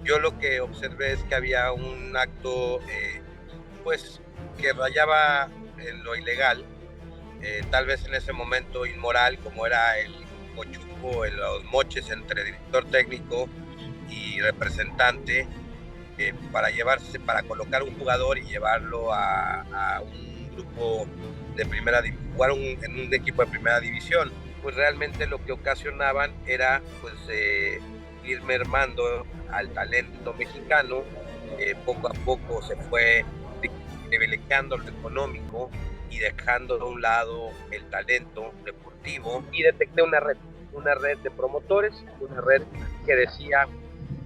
Yo lo que observé es que había un acto, pues, que rayaba en lo ilegal, tal vez en ese momento inmoral, como era el cochupo, los moches entre director técnico y representante, para colocar un jugador y llevarlo a un grupo de jugar en un equipo de primera división. Pues realmente lo que ocasionaban era pues ir mermando al talento mexicano. Poco a poco se fue privilegiando lo económico y dejando de un lado el talento deportivo, y detecté una red de promotores, una red que decía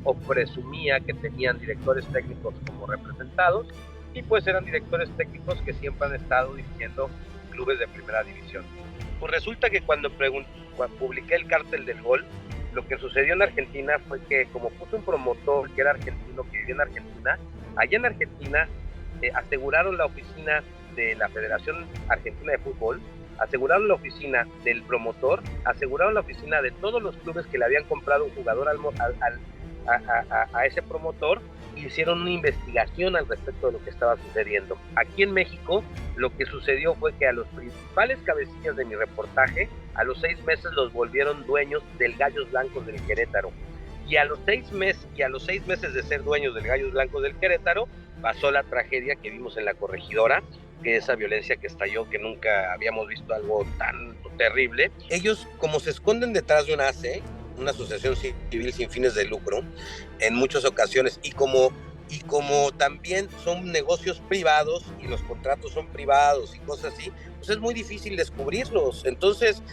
o presumía que tenían directores técnicos como representados, y pues eran directores técnicos que siempre han estado dirigiendo clubes de primera división. Pues resulta que cuando publiqué el Cártel del Gol, lo que sucedió en Argentina fue que, como puso un promotor que era argentino, que vivía en Argentina, allá en Argentina aseguraron la oficina de la Federación Argentina de Fútbol, aseguraron la oficina del promotor, aseguraron la oficina de todos los clubes que le habían comprado un jugador a ese promotor, y hicieron una investigación al respecto de lo que estaba sucediendo. Aquí en México, lo que sucedió fue que a los principales cabecillas de mi reportaje, a los 6 meses los volvieron dueños del Gallos Blancos del Querétaro. Y a los 6 meses de ser dueños del Gallos Blancos del Querétaro, pasó la tragedia que vimos en La Corregidora, que esa violencia que estalló, que nunca habíamos visto algo tan terrible. Ellos, como se esconden detrás de una ACE, una asociación civil sin fines de lucro, en muchas ocasiones, y como también son negocios privados y los contratos son privados y cosas así, pues es muy difícil descubrirlos. Entonces,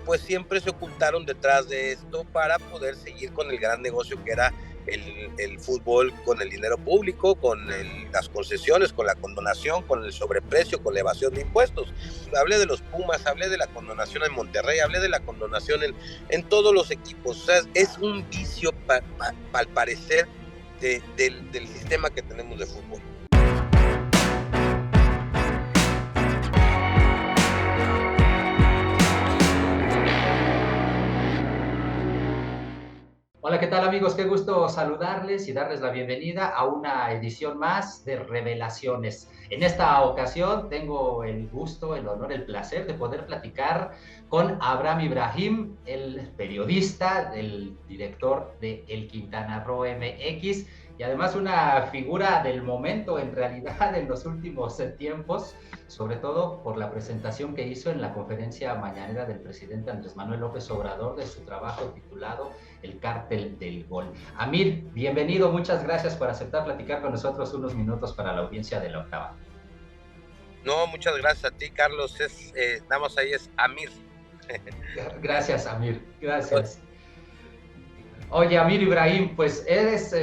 pues siempre se ocultaron detrás de esto para poder seguir con el gran negocio que era el fútbol, con el dinero público, con las concesiones, con la condonación, con el sobreprecio, con la evasión de impuestos. Hablé de los Pumas, hablé de la condonación en Monterrey, hablé de la condonación en todos los equipos. O sea, es un vicio al parecer del sistema que tenemos de fútbol. Hola, ¿qué tal amigos? Qué gusto saludarles y darles la bienvenida a una edición más de Revelaciones. En esta ocasión tengo el gusto, el honor, el placer de poder platicar con Abraham Ibrahim, el periodista, el director de El Quintana Roo MX, y además una figura del momento en realidad en los últimos tiempos, sobre todo por la presentación que hizo en la conferencia mañanera del presidente Andrés Manuel López Obrador de su trabajo titulado El Cártel del Gol. Amir, bienvenido, muchas gracias por aceptar platicar con nosotros unos minutos para la audiencia de La Octava. No, muchas gracias a ti, Carlos. Nada más ahí es Amir. Gracias, Amir, gracias. Oye, Amir Ibrahim, pues eres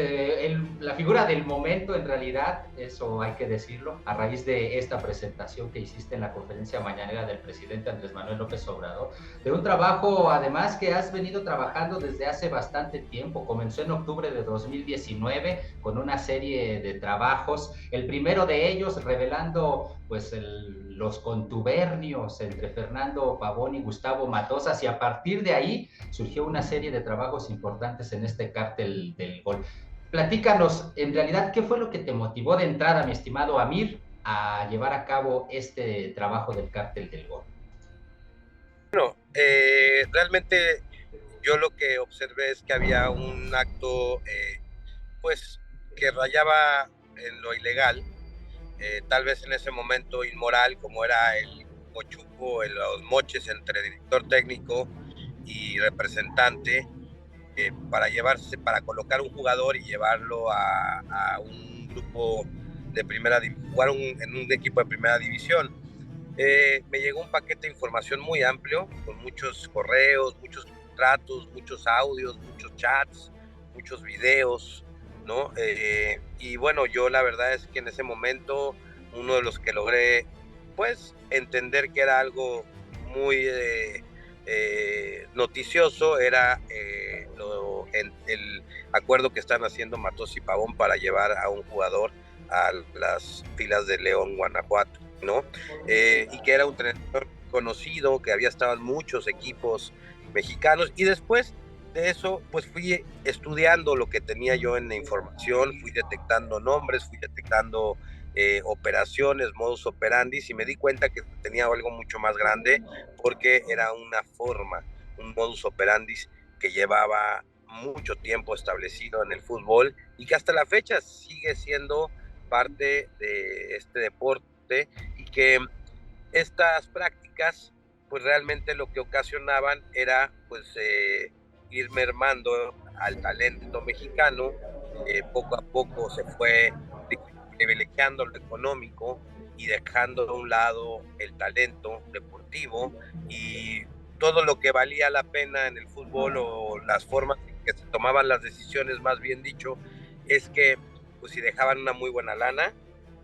la figura del momento en realidad, eso hay que decirlo, a raíz de esta presentación que hiciste en la conferencia mañanera del presidente Andrés Manuel López Obrador, de un trabajo además que has venido trabajando desde hace bastante tiempo. Comenzó en octubre de 2019 con una serie de trabajos, el primero de ellos revelando pues los contubernios entre Fernando Pavón y Gustavo Matosas, y a partir de ahí surgió una serie de trabajos importantes en este Cártel del Gol. Platícanos, en realidad, ¿qué fue lo que te motivó de entrada, mi estimado Amir, a llevar a cabo este trabajo del Cártel del Gol? Bueno, realmente yo lo que observé es que había un acto, pues, que rayaba en lo ilegal, tal vez en ese momento inmoral, como era el cochupo, los moches entre director técnico y representante, para colocar un jugador y llevarlo a un grupo de jugar en un equipo de primera división. Me llegó un paquete de información muy amplio, con muchos correos, muchos contratos, muchos audios, muchos chats, muchos videos, ¿no? Y bueno, yo la verdad es que en ese momento, uno de los que logré, pues, entender que era algo muy noticioso, era el acuerdo que están haciendo Matos y Pavón para llevar a un jugador a las filas de León, Guanajuato, ¿no? Y que era un entrenador conocido, que había estado en muchos equipos mexicanos, y después de eso, pues fui estudiando lo que tenía yo en la información, fui detectando nombres, fui detectando operaciones, modus operandi, y me di cuenta que tenía algo mucho más grande, porque era una forma, un modus operandi que llevaba mucho tiempo establecido en el fútbol y que hasta la fecha sigue siendo parte de este deporte, y que estas prácticas pues realmente lo que ocasionaban era pues ir mermando al talento mexicano. Poco a poco se fue privilegiando lo económico y dejando a un lado el talento deportivo, y todo lo que valía la pena en el fútbol, o las formas en que se tomaban las decisiones, más bien dicho, es que pues si dejaban una muy buena lana,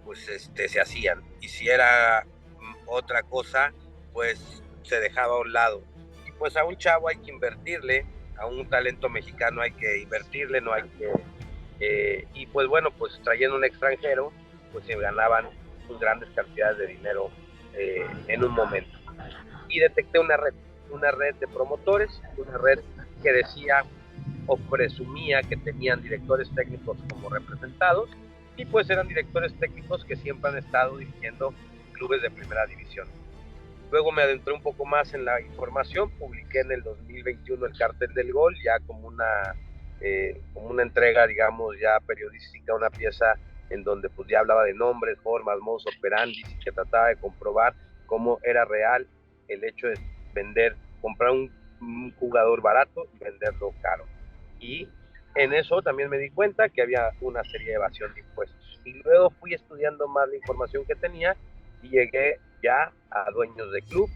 pues se hacían, y si era otra cosa, pues se dejaba a un lado. Y pues a un chavo hay que invertirle, a un talento mexicano hay que invertirle, no hay que... y pues bueno, pues trayendo un extranjero, pues se ganaban pues, grandes cantidades de dinero en un momento. Y detecté una red de promotores, una red que decía o presumía que tenían directores técnicos como representados, y pues eran directores técnicos que siempre han estado dirigiendo clubes de primera división. Luego me adentré un poco más en la información, publiqué en el 2021 el Cartel del Gol, ya como una entrega, digamos, ya periodística, una pieza en donde pues ya hablaba de nombres, formas, modus operandi, y que trataba de comprobar cómo era real el hecho de comprar un jugador barato y venderlo caro. Y en eso también me di cuenta que había una serie de evasión de impuestos. Y luego fui estudiando más la información que tenía, y llegué ya a dueños de club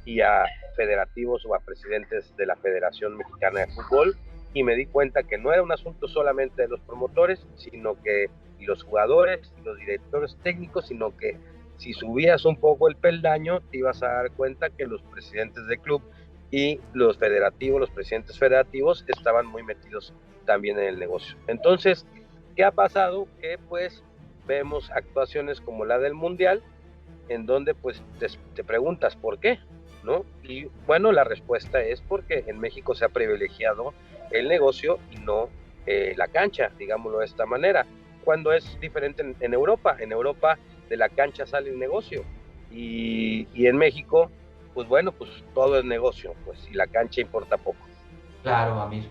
y a federativos o a presidentes de la Federación Mexicana de Fútbol, y me di cuenta que no era un asunto solamente de los promotores, sino que y los jugadores y los directores técnicos, sino que si subías un poco el peldaño te ibas a dar cuenta que los presidentes de club y los federativos, los presidentes federativos estaban muy metidos también en el negocio. Entonces, ¿qué ha pasado? Que pues vemos actuaciones como la del Mundial, en donde pues te preguntas por qué, ¿no? Y bueno, la respuesta es porque en México se ha privilegiado el negocio y no la cancha, digámoslo de esta manera, cuando es diferente en Europa. En Europa de la cancha sale el negocio, y en México, pues bueno, pues todo es negocio, pues, y la cancha importa poco. Claro, Amir.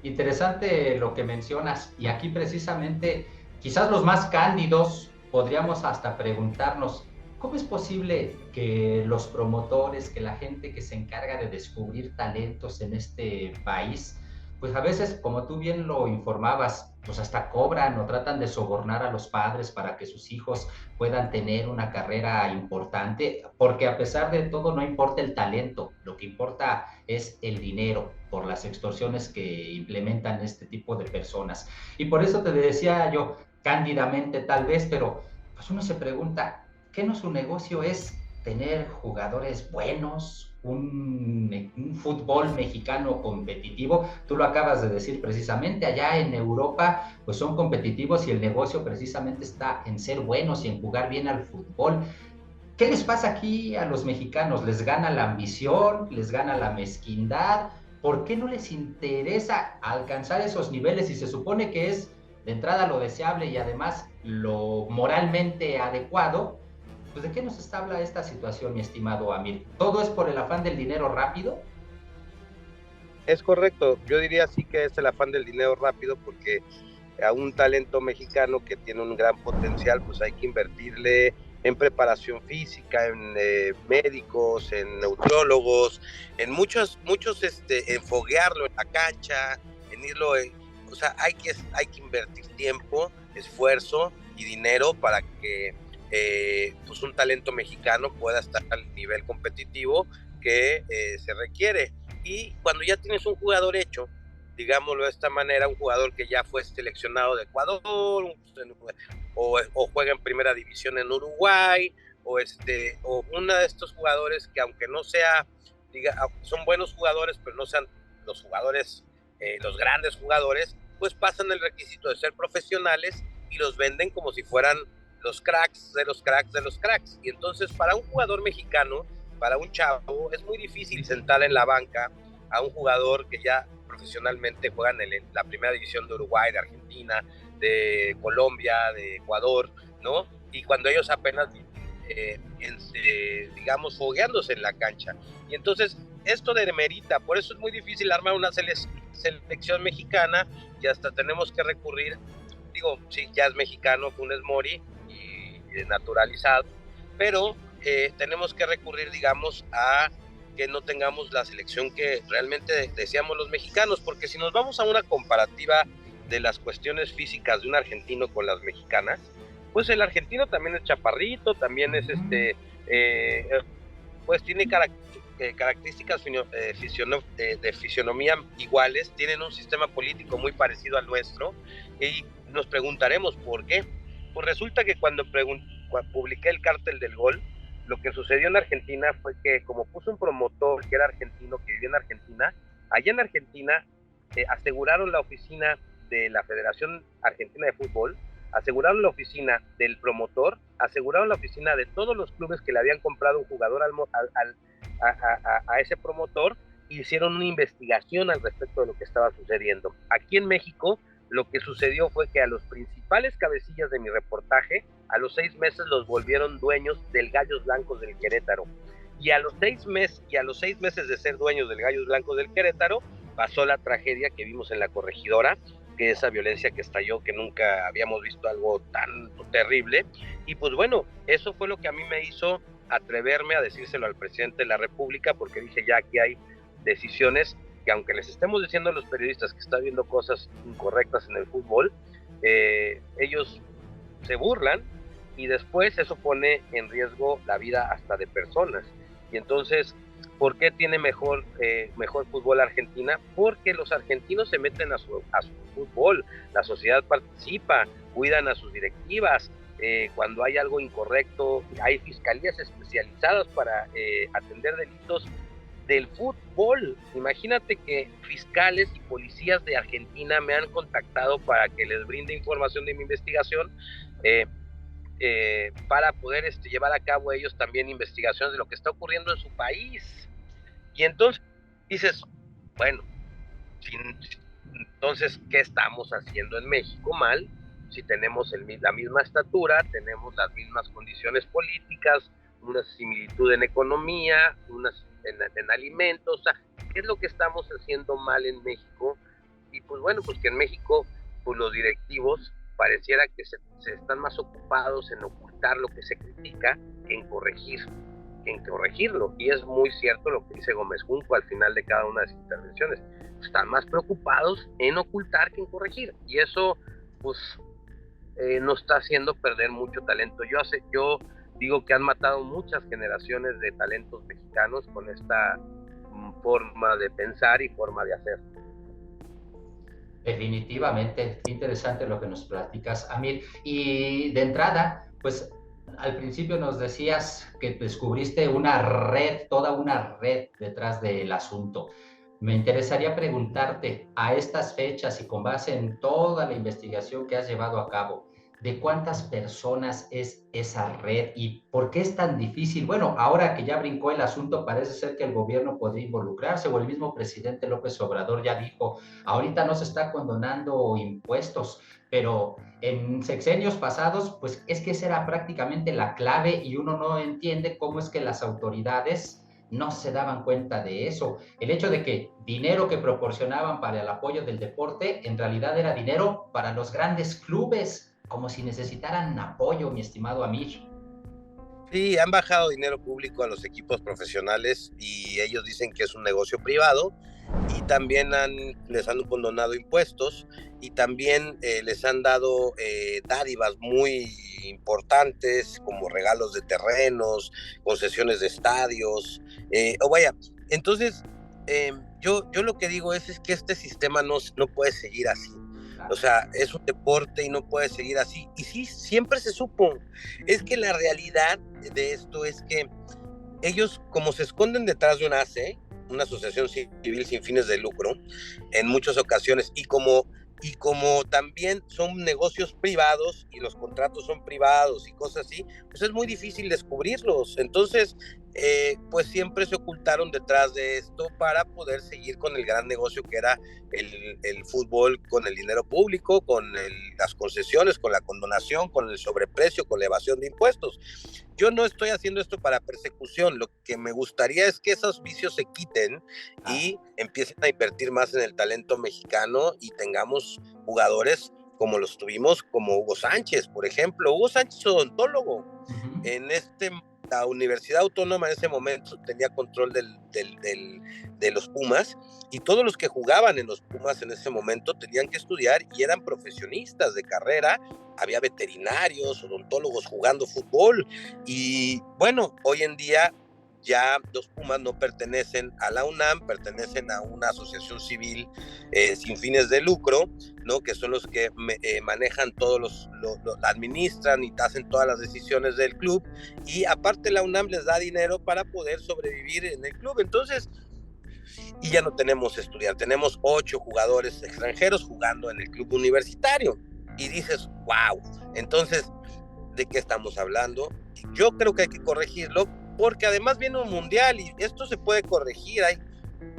Interesante lo que mencionas. Y aquí precisamente, quizás los más cándidos, podríamos hasta preguntarnos, ¿cómo es posible que los promotores, que la gente que se encarga de descubrir talentos en este país, pues a veces, como tú bien lo informabas, pues hasta cobran o tratan de sobornar a los padres para que sus hijos puedan tener una carrera importante? Porque a pesar de todo no importa el talento, lo que importa es el dinero por las extorsiones que implementan este tipo de personas. Y por eso te decía yo cándidamente tal vez, pero pues uno se pregunta, ¿qué no su negocio es tener jugadores buenos, un fútbol mexicano competitivo? Tú lo acabas de decir precisamente, allá en Europa pues son competitivos y el negocio precisamente está en ser buenos y en jugar bien al fútbol. ¿Qué les pasa aquí a los mexicanos? ¿Les gana la ambición? ¿Les gana la mezquindad? ¿Por qué no les interesa alcanzar esos niveles si se supone que es de entrada lo deseable y además lo moralmente adecuado? Pues ¿de qué nos habla esta situación, mi estimado Amir? ¿Todo es por el afán del dinero rápido? Es correcto, yo diría sí que es el afán del dinero rápido, porque a un talento mexicano que tiene un gran potencial, pues hay que invertirle en preparación física, en médicos, en neutrólogos, en muchos, en foguearlo en la cancha, en irlo, o sea, hay que invertir tiempo, esfuerzo y dinero para que pues un talento mexicano pueda estar al nivel competitivo que se requiere. Y cuando ya tienes un jugador hecho, digámoslo de esta manera, un jugador que ya fue seleccionado de Ecuador, o juega en primera división en Uruguay, o uno de estos jugadores que aunque no sea, son buenos jugadores, pero no sean los jugadores, los grandes jugadores, pues pasan el requisito de ser profesionales y los venden como si fueran los cracks de los cracks de los cracks. Y entonces para un jugador mexicano, para un chavo, es muy difícil sentar en la banca a un jugador que ya profesionalmente juegan en la primera división de Uruguay, de Argentina, de Colombia, de Ecuador, ¿no? Y cuando ellos apenas, digamos, fogueándose en la cancha. Y entonces esto demerita, por eso es muy difícil armar una selección mexicana, y hasta tenemos que recurrir, digo, sí, ya es mexicano Funes Mori y naturalizado, pero tenemos que recurrir, digamos, a que no tengamos la selección que realmente deseamos los mexicanos, porque si nos vamos a una comparativa de las cuestiones físicas de un argentino con las mexicanas, pues el argentino también es chaparrito, también es pues tiene características de fisionomía iguales, tienen un sistema político muy parecido al nuestro, y nos preguntaremos por qué. Pues resulta que cuando publiqué el Cártel del Gol, lo que sucedió en Argentina fue que, como puso un promotor que era argentino, que vivía en Argentina, allá en Argentina aseguraron la oficina de la Federación Argentina de Fútbol, aseguraron la oficina del promotor, aseguraron la oficina de todos los clubes que le habían comprado un jugador a ese promotor, y hicieron una investigación al respecto de lo que estaba sucediendo. Aquí en México, lo que sucedió fue que a los principales cabecillas de mi reportaje, a los 6 meses los volvieron dueños del Gallos Blancos del Querétaro. Y a los 6 meses de ser dueños del Gallos Blancos del Querétaro, pasó la tragedia que vimos en La Corregidora, que esa violencia que estalló, que nunca habíamos visto algo tan terrible. Y pues bueno, eso fue lo que a mí me hizo atreverme a decírselo al presidente de la República, porque dije, ya aquí hay decisiones que, aunque les estemos diciendo a los periodistas que está habiendo cosas incorrectas en el fútbol, ellos se burlan, y después eso pone en riesgo la vida hasta de personas. Y entonces, ¿por qué tiene mejor fútbol Argentina? Porque los argentinos se meten a su fútbol, la sociedad participa, cuidan a sus directivas, cuando hay algo incorrecto, hay fiscalías especializadas para atender delitos del fútbol. Imagínate que fiscales y policías de Argentina me han contactado para que les brinde información de mi investigación, para poder llevar a cabo ellos también investigaciones de lo que está ocurriendo en su país. Y entonces dices, bueno, entonces, ¿qué estamos haciendo en México mal? Si tenemos la misma estatura, tenemos las mismas condiciones políticas, una similitud en economía, en alimentos, o sea, ¿qué es lo que estamos haciendo mal en México? Y pues bueno, pues que en México, pues los directivos pareciera que se están más ocupados en ocultar lo que se critica que en corregirlo. Y es muy cierto lo que dice Gómez Junco al final de cada una de sus intervenciones. Están más preocupados en ocultar que en corregir. Y eso, pues, nos está haciendo perder mucho talento. Yo digo que han matado muchas generaciones de talentos mexicanos con esta forma de pensar y forma de hacer. Definitivamente, interesante lo que nos platicas, Amir. Y de entrada, pues al principio nos decías que descubriste una red, toda una red detrás del asunto. Me interesaría preguntarte, a estas fechas y con base en toda la investigación que has llevado a cabo, ¿de cuántas personas es esa red y por qué es tan difícil? Bueno, ahora que ya brincó el asunto, parece ser que el gobierno podría involucrarse, o el mismo presidente López Obrador ya dijo, ahorita no se está condonando impuestos, pero en sexenios pasados, pues es que esa era prácticamente la clave, y uno no entiende cómo es que las autoridades no se daban cuenta de eso. El hecho de que dinero que proporcionaban para el apoyo del deporte, en realidad era dinero para los grandes clubes, como si necesitaran apoyo, mi estimado Amir. Sí, han bajado dinero público a los equipos profesionales, y ellos dicen que es un negocio privado, y también les han condonado impuestos, y también les han dado dádivas muy importantes, como regalos de terrenos, concesiones de estadios, entonces yo lo que digo es que este sistema no puede seguir así. O sea, es un deporte y no puede seguir así. Y sí, siempre se supo. Es que la realidad de esto es que ellos, como se esconden detrás de una ACE, una asociación civil sin fines de lucro, en muchas ocasiones, y como también son negocios privados y los contratos son privados y cosas así, pues es muy difícil descubrirlos. Entonces, pues siempre se ocultaron detrás de esto para poder seguir con el gran negocio que era el fútbol, con el dinero público, con las concesiones, con la condonación, con el sobreprecio, con la evasión de impuestos. Yo no estoy haciendo esto para persecución, lo que me gustaría es que esos vicios se quiten y empiecen a invertir más en el talento mexicano y tengamos jugadores como los tuvimos, como Hugo Sánchez, por ejemplo. Hugo Sánchez, odontólogo, en la Universidad Autónoma en ese momento tenía control de los Pumas, y todos los que jugaban en los Pumas en ese momento tenían que estudiar y eran profesionistas de carrera. Había veterinarios, odontólogos jugando fútbol, y bueno, hoy en día ya los Pumas no pertenecen a la UNAM, pertenecen a una asociación civil sin fines de lucro, ¿no? Que son los que manejan todos administran y hacen todas las decisiones del club, y aparte la UNAM les da dinero para poder sobrevivir en el club. Entonces, y ya no tenemos estudiar, tenemos 8 jugadores extranjeros jugando en el club universitario, y dices, wow, entonces, ¿de qué estamos hablando? Yo creo que hay que corregirlo, porque además viene un mundial y esto se puede corregir. Hay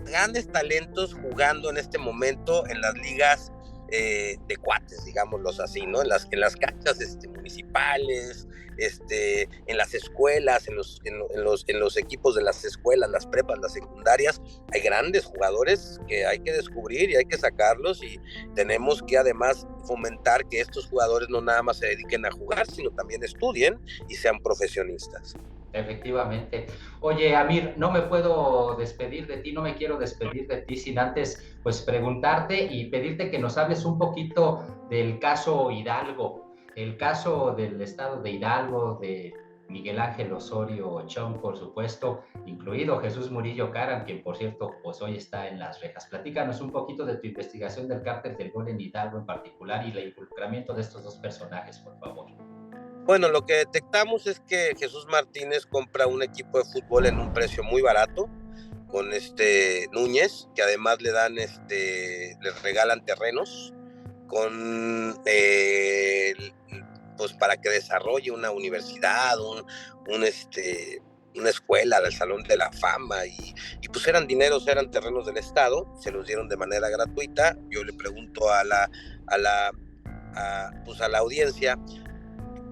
grandes talentos jugando en este momento en las ligas de cuates, digámoslos así, ¿no? En las canchas municipales, en las escuelas, en los equipos de las escuelas, las prepas, las secundarias. Hay grandes jugadores que hay que descubrir y hay que sacarlos, y tenemos que además fomentar que estos jugadores no nada más se dediquen a jugar, sino también estudien y sean profesionistas. Efectivamente. Oye, Amir, no me puedo despedir de ti, no me quiero despedir de ti sin antes, pues, preguntarte y pedirte que nos hables un poquito del caso Hidalgo, el caso del estado de Hidalgo, de Miguel Ángel Osorio Chong, por supuesto, incluido Jesús Murillo Caram, quien, por cierto, pues hoy está en las rejas. Platícanos un poquito de tu investigación del cártel del Gol en Hidalgo en particular y el involucramiento de estos dos personajes, por favor. Bueno, lo que detectamos es que Jesús Martínez compra un equipo de fútbol en un precio muy barato con Núñez, que además les regalan terrenos pues para que desarrolle una universidad, una escuela del Salón de la Fama, y pues eran terrenos del Estado, se los dieron de manera gratuita. Yo le pregunto a la audiencia,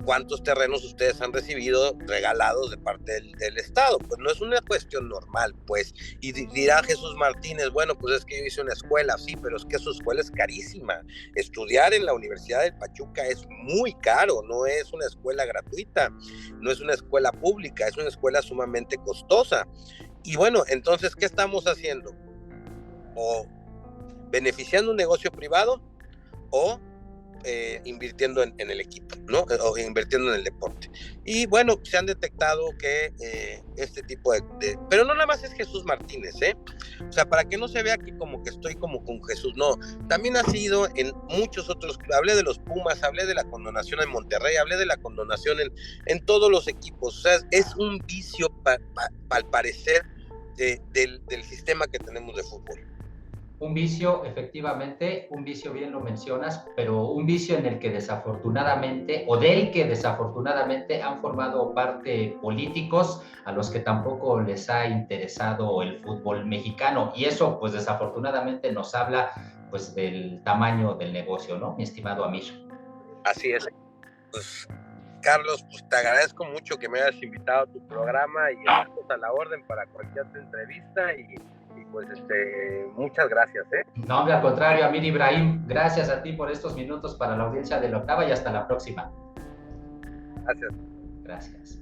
¿cuántos terrenos ustedes han recibido regalados de parte del Estado? Pues no es una cuestión normal, pues. Y dirá Jesús Martínez, bueno, pues es que yo hice una escuela, sí, pero es que su escuela es carísima. Estudiar en la Universidad del Pachuca es muy caro, no es una escuela gratuita, no es una escuela pública, es una escuela sumamente costosa. Y bueno, entonces, ¿qué estamos haciendo? O beneficiando un negocio privado, o invirtiendo en el equipo, ¿no? O invirtiendo en el deporte. Y bueno, se han detectado que este tipo pero no nada más es Jesús Martínez, o sea, para que no se vea aquí como que estoy como con Jesús, no, también ha sido en muchos otros. Hablé de los Pumas, hablé de la condonación en Monterrey, hablé de la condonación en todos los equipos. O sea, es un vicio al parecer del sistema que tenemos de fútbol. Un vicio, efectivamente, un vicio, bien lo mencionas, pero un vicio en el que desafortunadamente, o del que desafortunadamente han formado parte políticos a los que tampoco les ha interesado el fútbol mexicano, y eso, pues, desafortunadamente nos habla, pues, del tamaño del negocio, ¿no, mi estimado Amir? Así es. Pues, Carlos, pues te agradezco mucho que me hayas invitado a tu programa, y estamos a la orden para cualquier entrevista, y pues muchas gracias. No, al contrario, Amir Ibrahim, gracias a ti por estos minutos para la audiencia de La Octava, y hasta la próxima. Gracias. Gracias.